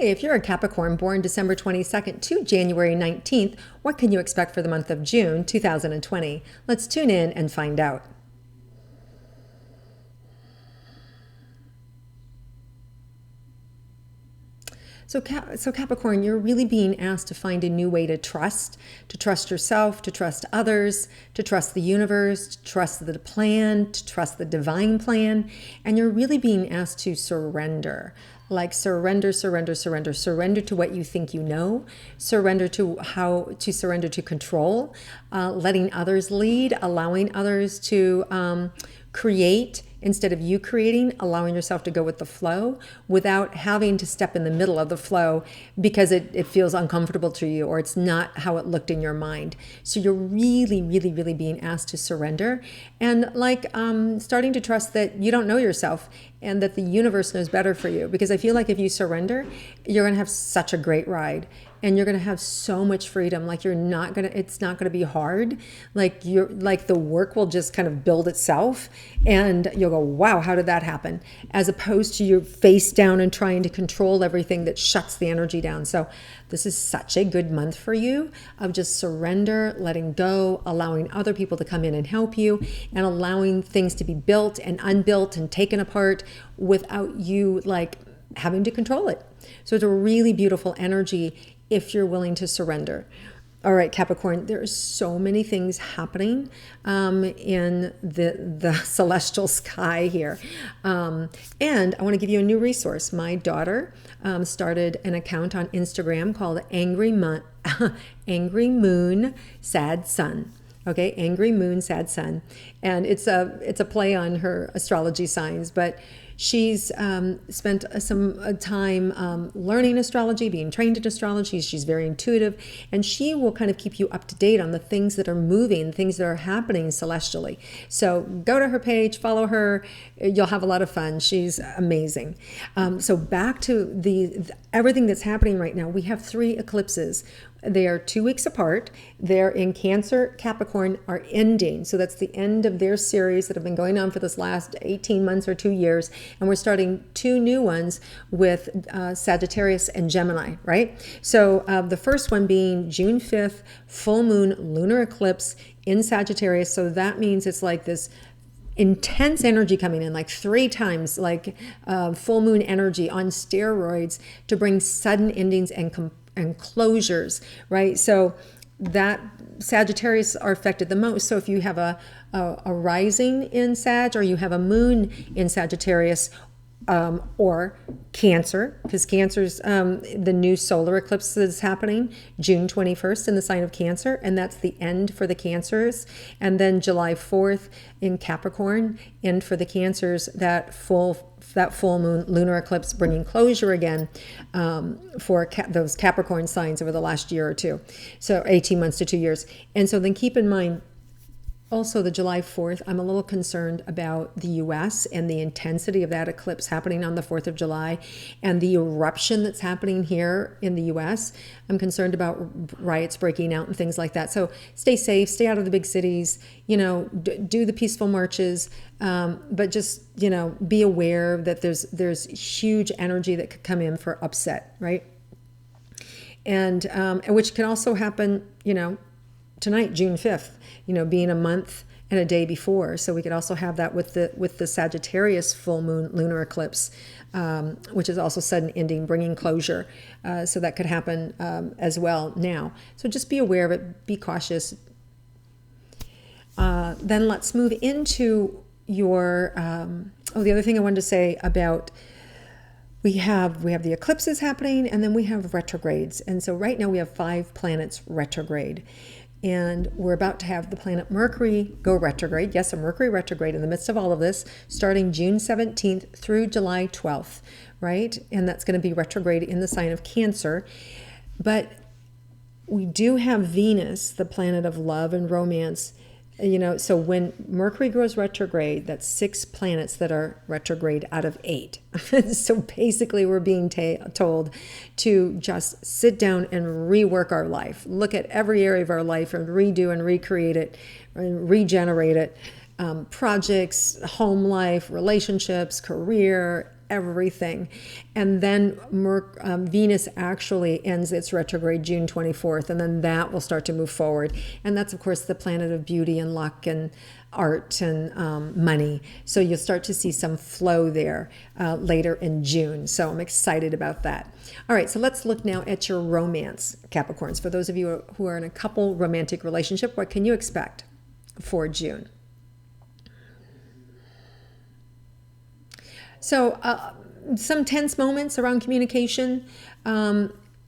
if you're a Capricorn born December 22nd to January 19th, what can you expect for the month of June 2020? Let's tune in and find out. So Capricorn, you're really being asked to find a new way to trust yourself, to trust others, to trust the universe, to trust the plan, to trust the divine plan. And you're really being asked to surrender. Like surrender to what you think you know, surrender to control, letting others lead, allowing others to create instead of you creating, allowing yourself to go with the flow without having to step in the middle of the flow because it feels uncomfortable to you or it's not how it looked in your mind. So you're really, really, really being asked to surrender and starting to trust that you don't know yourself and that the universe knows better for you. Because I feel like if you surrender, you're going to have such a great ride. And you're going to have so much freedom. Like it's not going to be hard. The work will just kind of build itself and you'll go, wow, how did that happen? As opposed to you're face down and trying to control everything that shuts the energy down. So this is such a good month for you of just surrender, letting go, allowing other people to come in and help you and allowing things to be built and unbuilt and taken apart without you having to control it. So it's a really beautiful energy if you're willing to surrender. All right, Capricorn, there are so many things happening in the celestial sky here. And I want to give you a new resource. My daughter started an account on Instagram called Angry Moon Sad Sun. Okay, Angry Moon Sad Sun. And it's a play on her astrology signs, but she's spent some time learning astrology, being trained in astrology. She's very intuitive, and she will kind of keep you up to date on the things that are moving, things that are happening celestially. So go to her page, follow her. You'll have a lot of fun. She's amazing. So back to everything that's happening right now. We have 3 eclipses. They are 2 weeks apart. They're in Cancer, Capricorn are ending. So that's the end of their series that have been going on for this last 18 months or 2 years. And we're starting 2 new ones with Sagittarius and Gemini, right? So the first one being June 5th, full moon lunar eclipse in Sagittarius. So that means it's like this intense energy coming in, like 3 times, full moon energy on steroids to bring sudden endings and closures, right? So that Sagittarius are affected the most. So if you have a rising in Sag or you have a moon in Sagittarius or Cancer, because Cancer's the new solar eclipse is happening June 21st in the sign of Cancer, and that's the end for the Cancers. And then July 4th in Capricorn, end for the Cancers, that full moon lunar eclipse bringing closure again for those Capricorn signs over the last year or 2. So 18 months to 2 years. And so then keep in mind, also the July 4th, I'm a little concerned about the U.S. and the intensity of that eclipse happening on the 4th of July and the eruption that's happening here in the U.S. I'm concerned about riots breaking out and things like that. So stay safe, stay out of the big cities, do the peaceful marches, but just, be aware that there's huge energy that could come in for upset, right? And which can also happen, tonight, June 5th, being a month and a day before. So we could also have that with the Sagittarius full moon lunar eclipse, which is also sudden ending, bringing closure. So that could happen as well now. So just be aware of it, be cautious. Then let's move into your, the other thing I wanted to say about we have the eclipses happening, and then we have retrogrades. And so right now we have 5 planets retrograde. And we're about to have the planet Mercury go retrograde. Yes, a Mercury retrograde in the midst of all of this, starting June 17th through July 12th, right? And that's going to be retrograde in the sign of Cancer. But we do have Venus, the planet of love and romance. So when Mercury goes retrograde, that's 6 planets that are retrograde out of 8. So basically we're being told to just sit down and rework our life, look at every area of our life and redo and recreate it and regenerate it. Projects, home life, relationships, career, everything. And then Venus actually ends its retrograde June 24th, and then that will start to move forward. And that's, of course, the planet of beauty and luck and art and money. So you'll start to see some flow there later in June. So I'm excited about that. All right, so let's look now at your romance, Capricorns. For those of you who are in a couple romantic relationship, what can you expect for June? So some tense moments around communication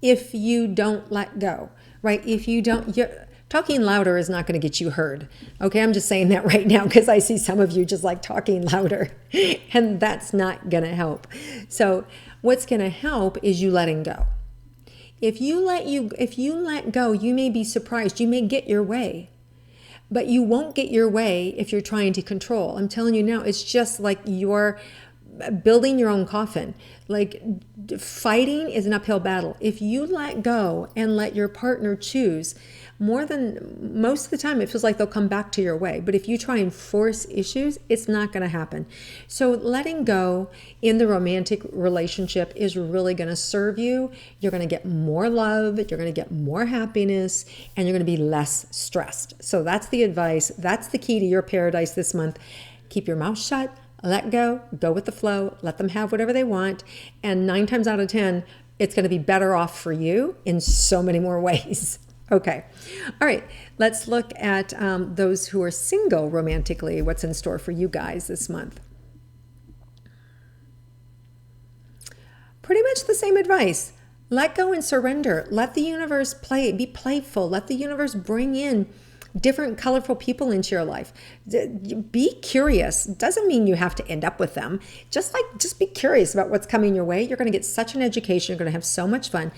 if you don't let go, right? If you don't... Talking louder is not going to get you heard. Okay, I'm just saying that right now because I see some of you just like talking louder and that's not going to help. So what's going to help is you letting go. If you let go, you may be surprised. You may get your way, but you won't get your way if you're trying to control. I'm telling you now, it's just like you're building your own coffin. Like fighting is an uphill battle. If you let go and let your partner choose, most of the time it feels like they'll come back to your way. But if you try and force issues, it's not going to happen. So letting go in the romantic relationship is really going to serve you. You're going to get more love, you're going to get more happiness, and you're going to be less stressed. So that's the advice. That's the key to your paradise this month. Keep your mouth shut. Let go with the flow, let them have whatever they want. And 9 times out of 10, it's going to be better off for you in so many more ways. Okay. All right. Let's look at those who are single romantically. What's in store for you guys this month? Pretty much the same advice. Let go and surrender. Let the universe play. Be playful. Let the universe bring in different colorful people into your life. Be curious. Doesn't mean you have to end up with them. Just be curious about what's coming your way. You're going to get such an education. You're going to have so much fun.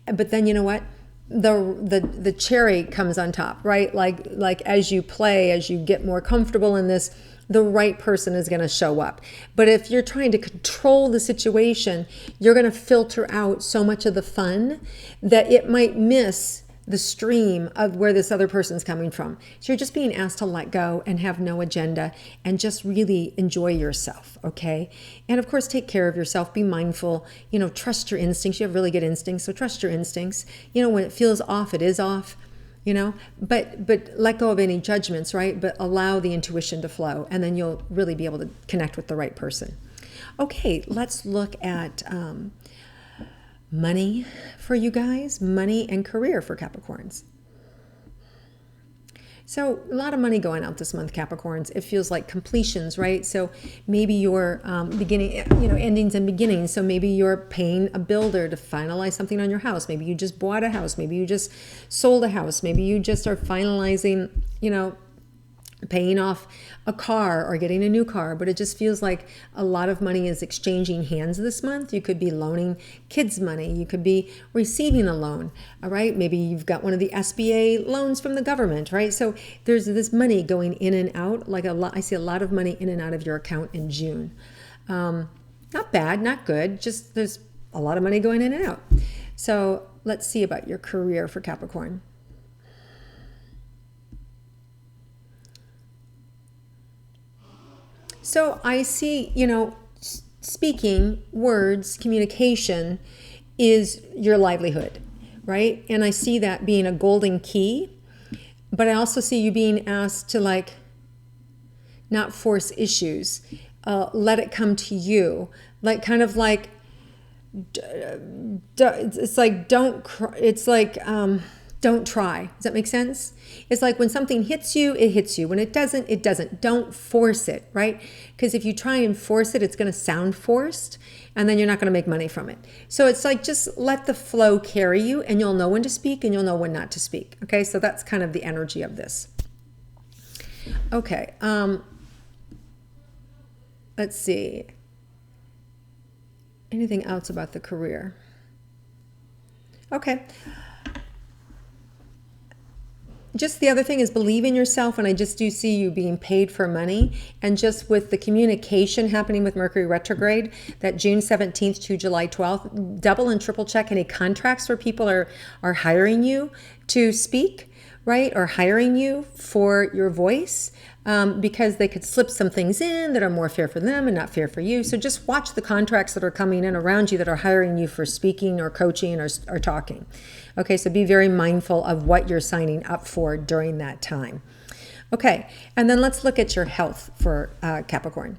But then you know what? The cherry comes on top, right? Like as you play, as you get more comfortable in this, the right person is going to show up. But if you're trying to control the situation, you're going to filter out so much of the fun that it might miss the stream of where this other person's coming from. So you're just being asked to let go and have no agenda and just really enjoy yourself, okay? And of course, take care of yourself, be mindful, trust your instincts. You have really good instincts, so trust your instincts. When it feels off, it is off, but let go of any judgments, right? But allow the intuition to flow, and then you'll really be able to connect with the right person. Okay, let's look at money for you guys, money and career for Capricorns. So a lot of money going out this month, Capricorns. It feels like completions, right? So maybe you're endings and beginnings. So maybe you're paying a builder to finalize something on your house. Maybe you just bought a house. Maybe you just sold a house. Maybe you just are finalizing, paying off a car or getting a new car, but it just feels like a lot of money is exchanging hands this month. You could be loaning kids money. You could be receiving a loan, all right? Maybe you've got one of the SBA loans from the government, right? So there's this money going in and out, I see a lot of money in and out of your account in June. Not bad, not good, just there's a lot of money going in and out. So let's see about your career for Capricorn. So I see, speaking, words, communication is your livelihood, right? And I see that being a golden key, but I also see you being asked to not force issues, let it come to you, don't try. Does that make sense? It's like when something hits you, it hits you. When it doesn't, it doesn't. Don't force it, right? Because if you try and force it, it's going to sound forced, and then you're not going to make money from it. So it's like just let the flow carry you, and you'll know when to speak, and you'll know when not to speak. Okay, so that's kind of the energy of this. Okay, let's see. Anything else about the career? Okay. Just the other thing is believe in yourself, and I just do see you being paid for money. And just with the communication happening with Mercury retrograde, that June 17th to July 12th, double and triple check any contracts where people are hiring you to speak, right, or hiring you for your voice, because they could slip some things in that are more fair for them and not fair for you. So just watch the contracts that are coming in around you that are hiring you for speaking or coaching or talking. Okay, so be very mindful of what you're signing up for during that time. Okay, and then let's look at your health for Capricorn.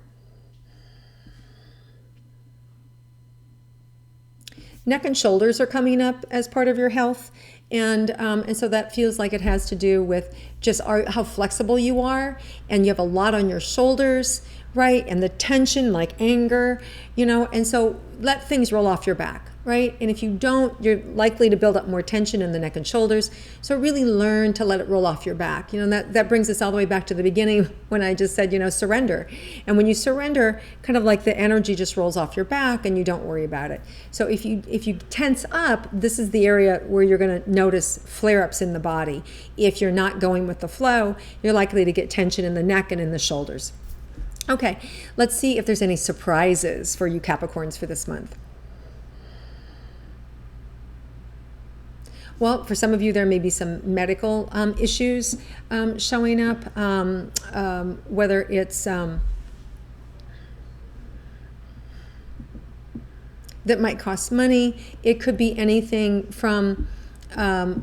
Neck and shoulders are coming up as part of your health. And so that feels like it has to do with just how flexible you are, and you have a lot on your shoulders, right? And the tension, like anger, and so let things roll off your back, right? And if you don't, you're likely to build up more tension in the neck and shoulders. So really learn to let it roll off your back. That brings us all the way back to the beginning when I just said, surrender. And when you surrender, kind of like the energy just rolls off your back and you don't worry about it. So if you tense up, this is the area where you're going to notice flare-ups in the body. If you're not going with the flow, you're likely to get tension in the neck and in the shoulders. Okay, let's see if there's any surprises for you Capricorns for this month. Well, for some of you, there may be some medical issues showing up, whether it's that might cost money. It could be anything from a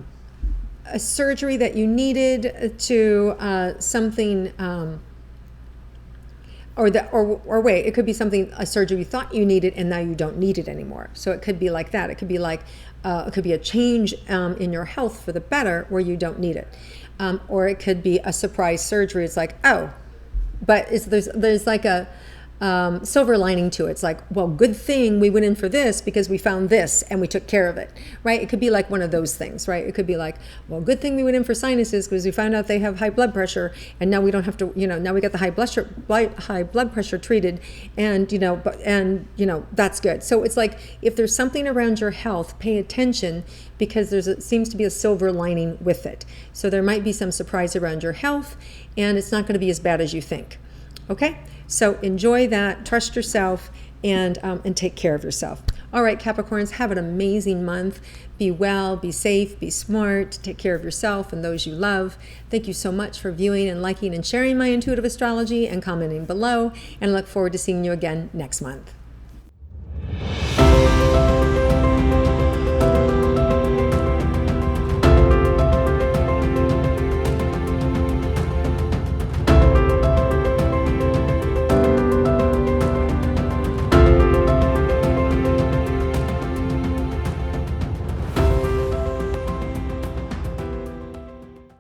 surgery that you needed to something, it could be a surgery you thought you needed and now you don't need it anymore. So it could be like that. It could be like it could be a change in your health for the better where you don't need it, or it could be a surprise surgery. It's like, but there's like a silver lining to it. It's like, well, good thing we went in for this because we found this and we took care of it, right? It could be like one of those things, right? It could be like, well, good thing we went in for sinuses because we found out they have high blood pressure, and now we don't have to, now we got the high blood pressure treated, and that's good. So it's like, if there's something around your health, pay attention, because it seems to be a silver lining with it. So there might be some surprise around your health, and it's not going to be as bad as you think. Okay, so enjoy that, trust yourself, and take care of yourself. All right, Capricorns, have an amazing month. Be well, be safe, be smart, take care of yourself and those you love. Thank you so much for viewing and liking and sharing my intuitive astrology and commenting below, and I look forward to seeing you again next month.